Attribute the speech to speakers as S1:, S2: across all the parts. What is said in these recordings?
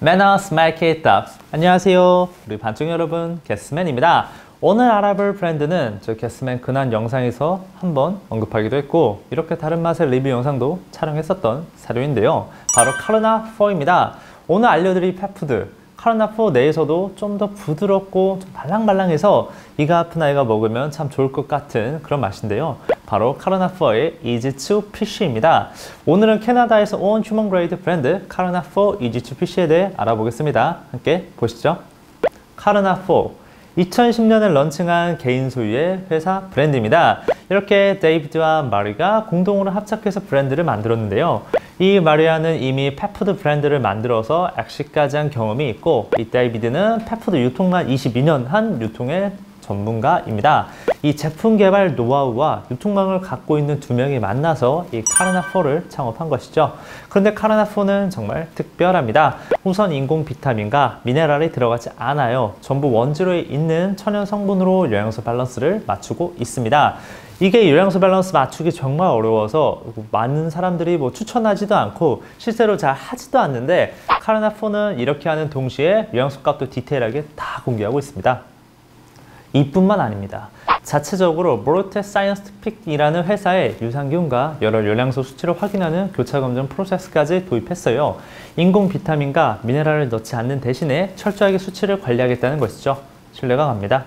S1: Manners make it up. 안녕하세요. 우리 반쪽 여러분, 게스맨입니다. 오늘 알아볼 브랜드는 저 게스맨 근한 영상에서 한번 언급하기도 했고 이렇게 다른 맛의 리뷰 영상도 촬영했었던 사료인데요. 바로 카르나4입니다. 오늘 알려드릴 펫푸드 카르나4 내에서도 좀 더 부드럽고 좀 말랑말랑해서 이가 아픈 아이가 먹으면 참 좋을 것 같은 그런 맛인데요. 바로 카르나4의 이지2 피쉬입니다. 오늘은 캐나다에서 온 휴먼 그레이드 브랜드 카르나4 이지2 피쉬에 대해 알아보겠습니다. 함께 보시죠. 카르나4 2010년에 런칭한 개인 소유의 회사 브랜드입니다. 이렇게 데이비드와 마리가 공동으로 합작해서 브랜드를 만들었는데요. 이 마리아는 이미 펫푸드 브랜드를 만들어서 엑시까지 한 경험이 있고 이 데이비드는 펫푸드 유통만 22년 한 유통의 전문가입니다. 이 제품 개발 노하우와 유통망을 갖고 있는 두 명이 만나서 이 카르나4를 창업한 것이죠. 그런데 카르나4는 정말 특별합니다. 우선 인공 비타민과 미네랄이 들어가지 않아요. 전부 원재료에 있는 천연 성분으로 영양소 밸런스를 맞추고 있습니다. 이게 영양소 밸런스 맞추기 정말 어려워서 많은 사람들이 추천하지도 않고 실제로 잘 하지도 않는데 카르나4는 이렇게 하는 동시에 영양소 값도 디테일하게 다 공개하고 있습니다. 이뿐만 아닙니다. 자체적으로 모르테 사이언티픽이라는 회사의 유산균과 여러 영양소 수치를 확인하는 교차 검증 프로세스까지 도입했어요. 인공 비타민과 미네랄을 넣지 않는 대신에 철저하게 수치를 관리하겠다는 것이죠. 신뢰가 갑니다.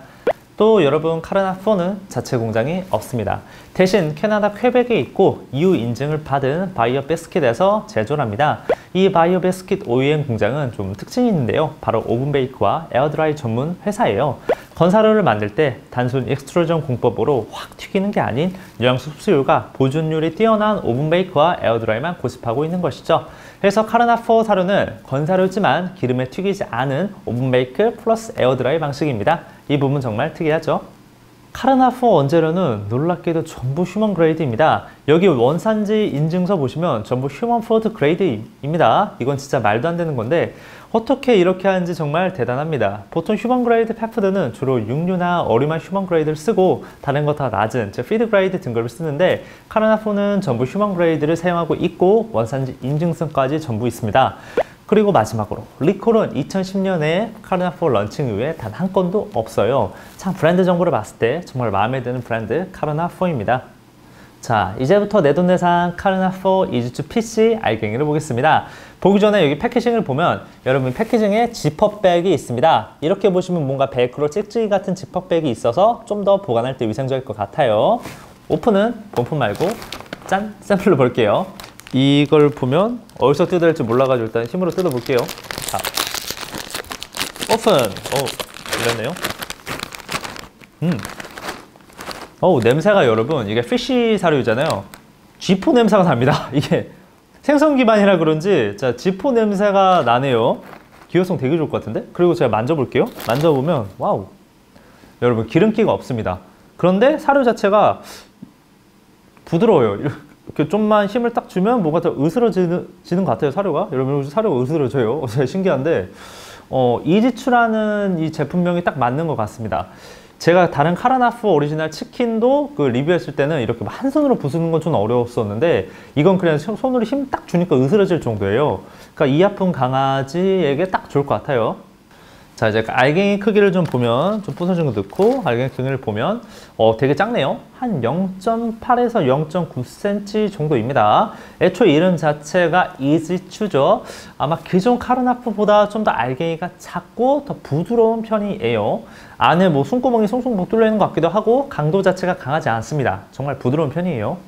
S1: 또 여러분 카르나4는 자체 공장이 없습니다. 대신 캐나다 퀘벡에 있고 EU 인증을 받은 바이오 비스킷에서 제조를 합니다. 이 바이오 비스킷 OEM 공장은 좀 특징이 있는데요. 바로 오븐 베이크와 에어드라이 전문 회사예요. 건사료를 만들 때 단순 익스트루전 공법으로 확 튀기는 게 아닌 영양소 흡수율과 보존율이 뛰어난 오븐 베이크와 에어드라이만 고집하고 있는 것이죠. 그래서 카르나4 사료는 건사료지만 기름에 튀기지 않은 오븐 베이크 플러스 에어드라이 방식입니다. 이 부분 정말 특이하죠. 카르나4 원재료는 놀랍게도 전부 휴먼 그레이드입니다. 여기 원산지 인증서 보시면 전부 휴먼 푸드 그레이드입니다. 이건 진짜 말도 안 되는 건데 어떻게 이렇게 하는지 정말 대단합니다. 보통 휴먼 그레이드 펫푸드는 주로 육류나 어류만 휴먼 그레이드를 쓰고 다른 거 다 낮은 피드 그레이드 등급을 쓰는데 카르나4는 전부 휴먼 그레이드를 사용하고 있고 원산지 인증서까지 전부 있습니다. 그리고 마지막으로 리콜은 2010년에 카르나4 런칭 이후에 단 한 건도 없어요. 참 브랜드 정보를 봤을 때 정말 마음에 드는 브랜드 카르나4입니다. 자, 이제부터 내돈내산 카르나4 이지2 피쉬 알갱이를 보겠습니다. 보기 전에 여기 패키징을 보면 여러분 패키징에 지퍼백이 있습니다. 이렇게 보시면 뭔가 벨크로 찍찍이 같은 지퍼백이 있어서 좀 더 보관할 때 위생적일 것 같아요. 오픈은 본품 말고 짠! 샘플로 볼게요. 이걸 보면 어디서 뜯어야 할지 몰라가지고 일단 힘으로 뜯어볼게요. 자, 오픈! 열렸네요. 냄새가 여러분 이게 피쉬 사료잖아요. 쥐포 냄새가 납니다. 이게 생선 기반이라 그런지 자 쥐포 냄새가 나네요. 기호성 되게 좋을 것 같은데? 그리고 제가 만져볼게요. 만져보면 와우, 여러분 기름기가 없습니다. 그런데 사료 자체가 부드러워요. 이렇게 좀만 힘을 딱 주면 뭔가 더 으스러지는 것 같아요. 사료가. 여러분 사료가 으스러져요. 신기한데 이지2라는 이 제품명이 딱 맞는 것 같습니다. 제가 다른 카르나4 오리지널 치킨도 리뷰했을 때는 이렇게 한 손으로 부수는 건 좀 어려웠었는데 이건 그냥 손으로 힘 딱 주니까 으스러질 정도예요. 그러니까 이 아픈 강아지에게 딱 좋을 것 같아요. 자, 이제 알갱이 크기를 좀 보면 좀 부서진 거 넣고 알갱이 크기를 보면 되게 작네요. 한 0.8에서 0.9cm 정도입니다. 애초에 이름 자체가 이지2죠. 아마 기존 카르나4보다 좀 더 알갱이가 작고 더 부드러운 편이에요. 안에 손구멍이 송송송 뚫려 있는 것 같기도 하고 강도 자체가 강하지 않습니다. 정말 부드러운 편이에요.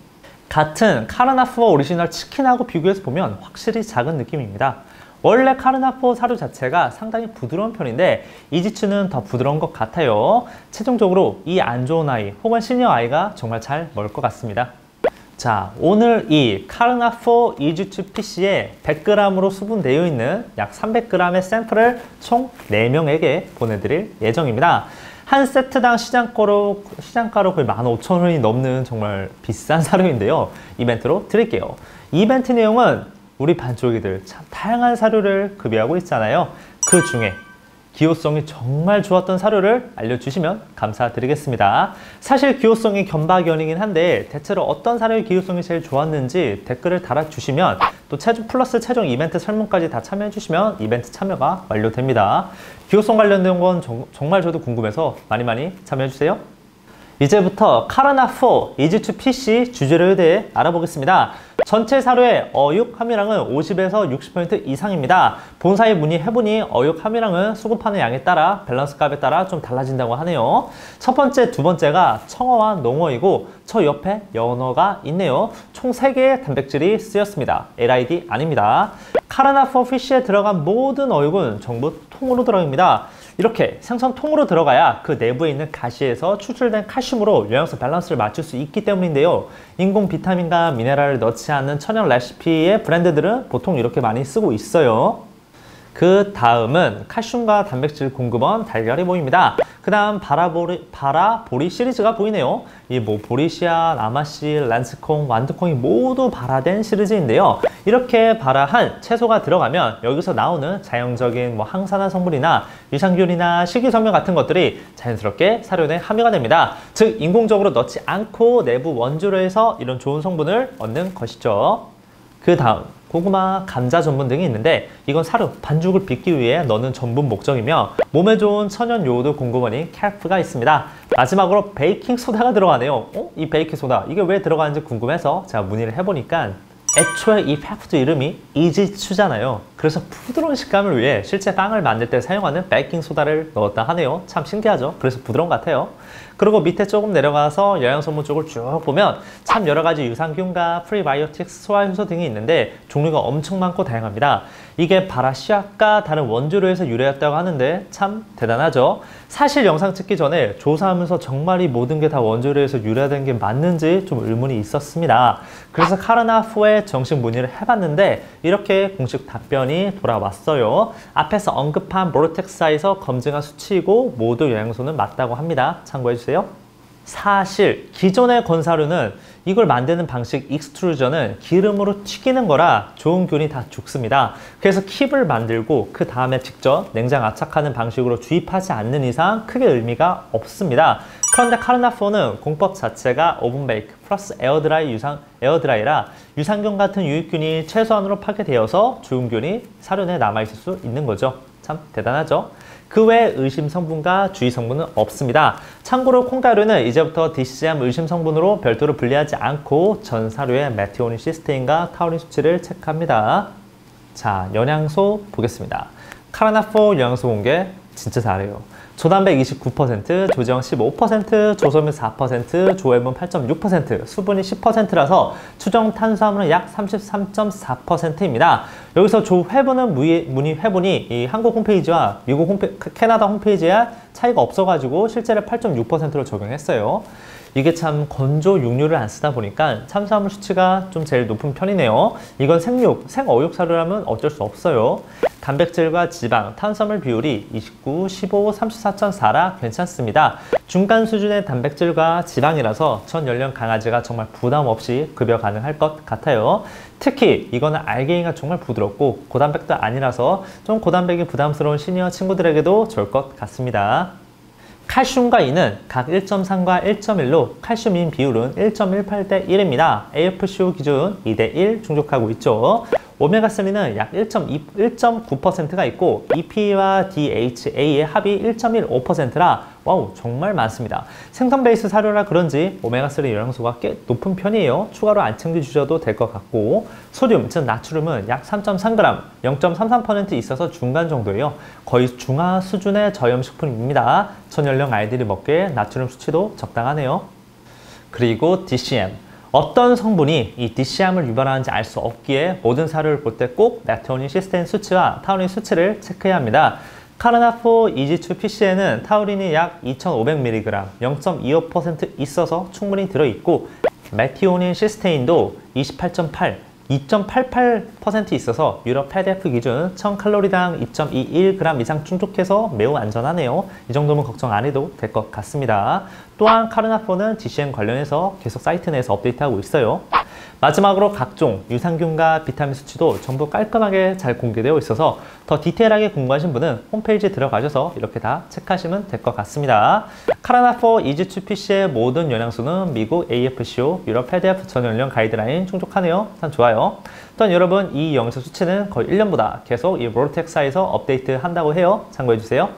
S1: 같은 카르나4 오리지널 치킨하고 비교해서 보면 확실히 작은 느낌입니다. 원래 카르나4 사료 자체가 상당히 부드러운 편인데 이지2는 더 부드러운 것 같아요. 최종적으로 이 안 좋은 아이 혹은 시니어 아이가 정말 잘 먹을 것 같습니다. 자, 오늘 이 카르나4 이지2 피쉬에 100g으로 수분되어 있는 약 300g의 샘플을 총 4명에게 보내드릴 예정입니다. 한 세트당 시장가로 거의 15,000원이 넘는 정말 비싼 사료인데요. 이벤트로 드릴게요. 이벤트 내용은 우리 반쪽이들 참 다양한 사료를 급여하고 있잖아요. 그 중에 기호성이 정말 좋았던 사료를 알려주시면 감사드리겠습니다. 사실 기호성이 견박연이긴 한데 대체로 어떤 사료의 기호성이 제일 좋았는지 댓글을 달아주시면 또 플러스 최종 이벤트 설문까지 다 참여해 주시면 이벤트 참여가 완료됩니다. 기호성 관련된 건 정말 저도 궁금해서 많이 참여해 주세요. 이제부터 카르나4 Easy to PC 주제료에 대해 알아보겠습니다. 전체 사료의 어육 함유량은 50에서 60% 이상입니다. 본사에 문의해보니 어육 함유량은 수급하는 양에 따라 밸런스 값에 따라 좀 달라진다고 하네요. 첫 번째, 두 번째가 청어와 농어이고 저 옆에 연어가 있네요. 총 3개의 단백질이 쓰였습니다. LID 아닙니다. 카르나4 피쉬에 들어간 모든 어육은 전부 통으로 들어갑니다. 이렇게 생선통으로 들어가야 그 내부에 있는 가시에서 추출된 칼슘으로 영양소 밸런스를 맞출 수 있기 때문인데요. 인공 비타민과 미네랄을 넣지 않는 천연 레시피의 브랜드들은 보통 이렇게 많이 쓰고 있어요. 그 다음은 칼슘과 단백질 공급원 달걀이 보입니다. 그 다음 바라보리 시리즈가 보이네요. 이 보리씨앗, 아마씨, 란스콩, 완두콩이 모두 발화된 시리즈인데요. 이렇게 발화한 채소가 들어가면 여기서 나오는 자연적인 항산화 성분이나 유산균이나 식이섬유 같은 것들이 자연스럽게 사료에 함유가 됩니다. 즉 인공적으로 넣지 않고 내부 원주로에서 이런 좋은 성분을 얻는 것이죠. 그 다음 고구마, 감자 전분 등이 있는데 이건 사료, 반죽을 빚기 위해 넣는 전분 목적이며 몸에 좋은 천연 요오드 공급원인 캘프가 있습니다. 마지막으로 베이킹소다가 들어가네요. 이 베이킹소다 이게 왜 들어가는지 궁금해서 제가 문의를 해보니까 애초에 이 펫푸드 이름이 이지추잖아요. 그래서 부드러운 식감을 위해 실제 빵을 만들 때 사용하는 베이킹소다를 넣었다 하네요. 참 신기하죠? 그래서 부드러운 것 같아요. 그리고 밑에 조금 내려가서 영양소문 쪽을 쭉 보면 참 여러가지 유산균과 프리바이오틱스, 소화효소 등이 있는데 종류가 엄청 많고 다양합니다. 이게 바라씨앗과 다른 원주로에서 유래했다고 하는데 참 대단하죠? 사실 영상 찍기 전에 조사하면서 정말 이 모든 게 다 원주로에서 유래된 게 맞는지 좀 의문이 있었습니다. 그래서 카르나4에 정식 문의를 해봤는데 이렇게 공식 답변이 돌아왔어요. 앞에서 언급한 보르텍사에서 검증한 수치이고 모두 영양소는 맞다고 합니다. 참고해주세요. 사실 기존의 건사료는 이걸 만드는 방식 익스트루전은 기름으로 튀기는 거라 좋은 균이 다 죽습니다. 그래서 킵을 만들고 그 다음에 직접 냉장 압착하는 방식으로 주입하지 않는 이상 크게 의미가 없습니다. 그런데 카르나4는 공법 자체가 오븐 베이크 플러스 에어드라이라 유산균 같은 유익균이 최소한으로 파괴되어서 좋은 균이 사료 내에 남아있을 수 있는 거죠. 참 대단하죠? 그 외에 의심 성분과 주의 성분은 없습니다. 참고로 콩가루는 이제부터 DCM 의심 성분으로 별도로 분리하지 않고 전 사료의 메티오닌 시스테인과 타우린 수치를 체크합니다. 자, 영양소 보겠습니다. 카르나4 영양소 공개 진짜 잘해요. 조단백 29%, 조지형 15%, 조섬유 4%, 조해분 8.6%, 수분이 10%라서 추정 탄수화물은 약 33.4%입니다. 여기서 조해분은 문의 해보니 이 한국 홈페이지와 캐나다 홈페이지에 차이가 없어가지고 실제로 8.6%로 적용했어요. 이게 참 건조 육류를 안 쓰다 보니까 탄수화물 수치가 좀 제일 높은 편이네요. 이건 생어육 사료라면 어쩔 수 없어요. 단백질과 지방, 탄수화물 비율이 29, 15, 34.4라 괜찮습니다. 중간 수준의 단백질과 지방이라서 전 연령 강아지가 정말 부담 없이 급여 가능할 것 같아요. 특히 이거는 알갱이가 정말 부드럽고 고단백도 아니라서 좀 고단백이 부담스러운 시니어 친구들에게도 좋을 것 같습니다. 칼슘과 인은 각 1.3과 1.1로 칼슘인 비율은 1.18대 1입니다. AFCO 기준 2대1 충족하고 있죠. 오메가3는 약 1.9%가 있고 EPA와 DHA의 합이 1.15%라 와우 정말 많습니다. 생선 베이스 사료라 그런지 오메가3 영양소가 꽤 높은 편이에요. 추가로 안 챙겨주셔도 될 것 같고 소듐, 즉 나트륨은 약 3.3g, 0.33% 있어서 중간 정도예요. 거의 중하 수준의 저염식품입니다. 전 연령 아이들이 먹기에 나트륨 수치도 적당하네요. 그리고 DCM. 어떤 성분이 이 DCM을 유발하는지 알 수 없기에 모든 사료를 볼 때 꼭 메티오닌 시스테인 수치와 타우린 수치를 체크해야 합니다. 카르나4 이지2 PC에는 타우린이 약 2500mg, 0.25% 있어서 충분히 들어있고 메티오닌 시스테인도 28.8, 2.88% 있어서 유럽 PDF 기준 1000칼로리당 2.21g 이상 충족해서 매우 안전하네요. 이 정도면 걱정 안 해도 될 것 같습니다. 또한 카르나4는 DCM 관련해서 계속 사이트 내에서 업데이트하고 있어요. 마지막으로 각종 유산균과 비타민 수치도 전부 깔끔하게 잘 공개되어 있어서 더 디테일하게 궁금하신 분은 홈페이지에 들어가셔서 이렇게 다 체크하시면 될 것 같습니다. 카르나4 이지2 PC의 모든 영양소는 미국 AFCO, 유럽 PDF 전 연령 가이드라인 충족하네요. 참 좋아요. 또한 여러분 이 영상 수치는 거의 1년보다 계속 이 롤텍사에서 업데이트 한다고 해요. 참고해주세요.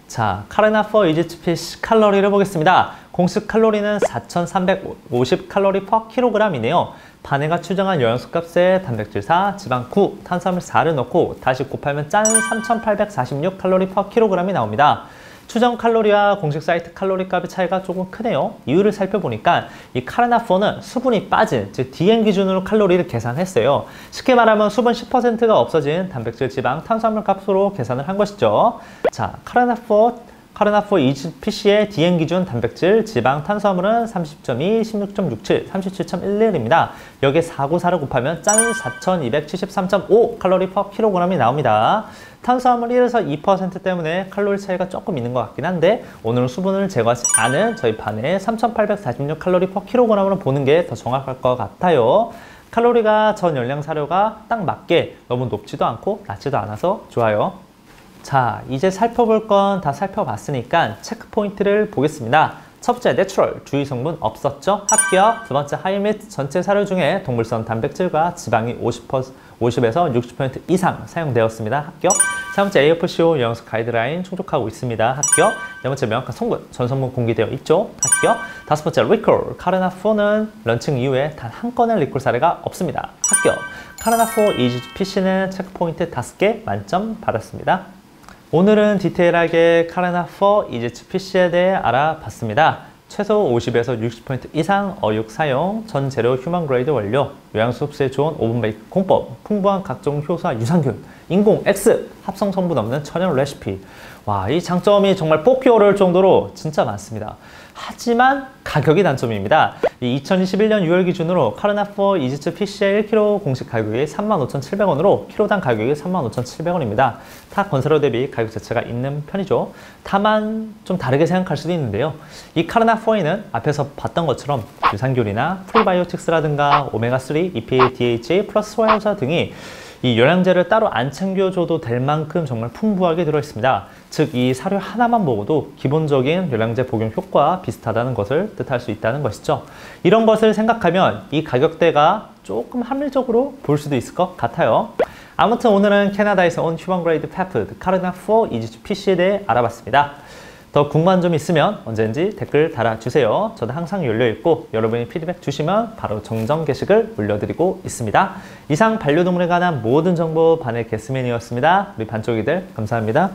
S1: 자, 카르나4 이지츠 피쉬 칼로리를 보겠습니다. 공식 칼로리는 4,350 칼로리 per kg이네요. 반해가 추정한 영양소 값에 단백질 4, 지방 9, 탄수화물 4를 넣고 다시 곱하면 짠 3,846 칼로리 per kg이 나옵니다. 추정 칼로리와 공식 사이트 칼로리 값의 차이가 조금 크네요. 이유를 살펴보니까 이 카르나4는 수분이 빠진, 즉 DN 기준으로 칼로리를 계산했어요. 쉽게 말하면 수분 10%가 없어진 단백질, 지방, 탄수화물 값으로 계산을 한 것이죠. 자, 카르나4 이지츠 피쉬의 DN 기준 단백질, 지방, 탄수화물은 30.2, 16.67, 37.11입니다. 여기에 494를 곱하면 짠 4,273.5 칼로리 per kg이 나옵니다. 탄수화물 1에서 2% 때문에 칼로리 차이가 조금 있는 것 같긴 한데 오늘은 수분을 제거하지 않은 저희 판에 3,846 칼로리 per kg으로 보는 게 더 정확할 것 같아요. 칼로리가 전 열량 사료가 딱 맞게 너무 높지도 않고 낮지도 않아서 좋아요. 자, 이제 살펴볼 건 다 살펴봤으니까 체크 포인트를 보겠습니다. 첫 번째, 내추럴, 주의 성분 없었죠? 합격. 두 번째, 하이 및 전체 사료 중에 동물성 단백질과 지방이 50에서 60% 이상 사용되었습니다. 합격. 세 번째, AFCO 영양소 가이드라인 충족하고 있습니다. 합격. 네 번째, 명확한 성분, 전성분 공개되어 있죠? 합격. 다섯 번째, 리콜, 카르나4는 런칭 이후에 단 한 건의 리콜 사례가 없습니다. 합격. 카르나4 이지츠 피쉬는 체크 포인트 5개 만점 받았습니다. 오늘은 디테일하게 카르나4 이지츠 피쉬에 대해 알아봤습니다. 최소 50에서 60% 이상 어육 사용, 전 재료 휴먼 그레이드 원료, 영양소 흡수에 좋은 오븐 베이크 공법, 풍부한 각종 효소와 유산균, 인공 X, 합성 성분 없는 천연 레시피. 와, 이 장점이 정말 뽑기 어려울 정도로 진짜 많습니다. 하지만 가격이 단점입니다. 이 2021년 6월 기준으로 카르나4 이지츠 피쉬의 1kg 공식 가격이 35,700원으로 키로당 가격이 35,700원입니다. 타 건설료 대비 가격 자체가 있는 편이죠. 다만 좀 다르게 생각할 수도 있는데요. 이 카르나4에는 앞에서 봤던 것처럼 유산균이나 프리바이오틱스라든가 오메가3, EPA, DHA 플러스 소화효소 등이 이 영양제를 따로 안 챙겨줘도 될 만큼 정말 풍부하게 들어있습니다. 즉, 이 사료 하나만 먹어도 기본적인 영양제 복용 효과와 비슷하다는 것을 뜻할 수 있다는 것이죠. 이런 것을 생각하면 이 가격대가 조금 합리적으로 볼 수도 있을 것 같아요. 아무튼 오늘은 캐나다에서 온 휴먼 그레이드 펩티드 카르나4 이지츠 피쉬에 대해 알아봤습니다. 더 궁금한 점 있으면 언제든지 댓글 달아주세요. 저도 항상 열려있고 여러분이 피드백 주시면 바로 정정 게시글 올려드리고 있습니다. 이상 반려동물에 관한 모든 정보 반의 게스맨이었습니다. 우리 반쪽이들 감사합니다.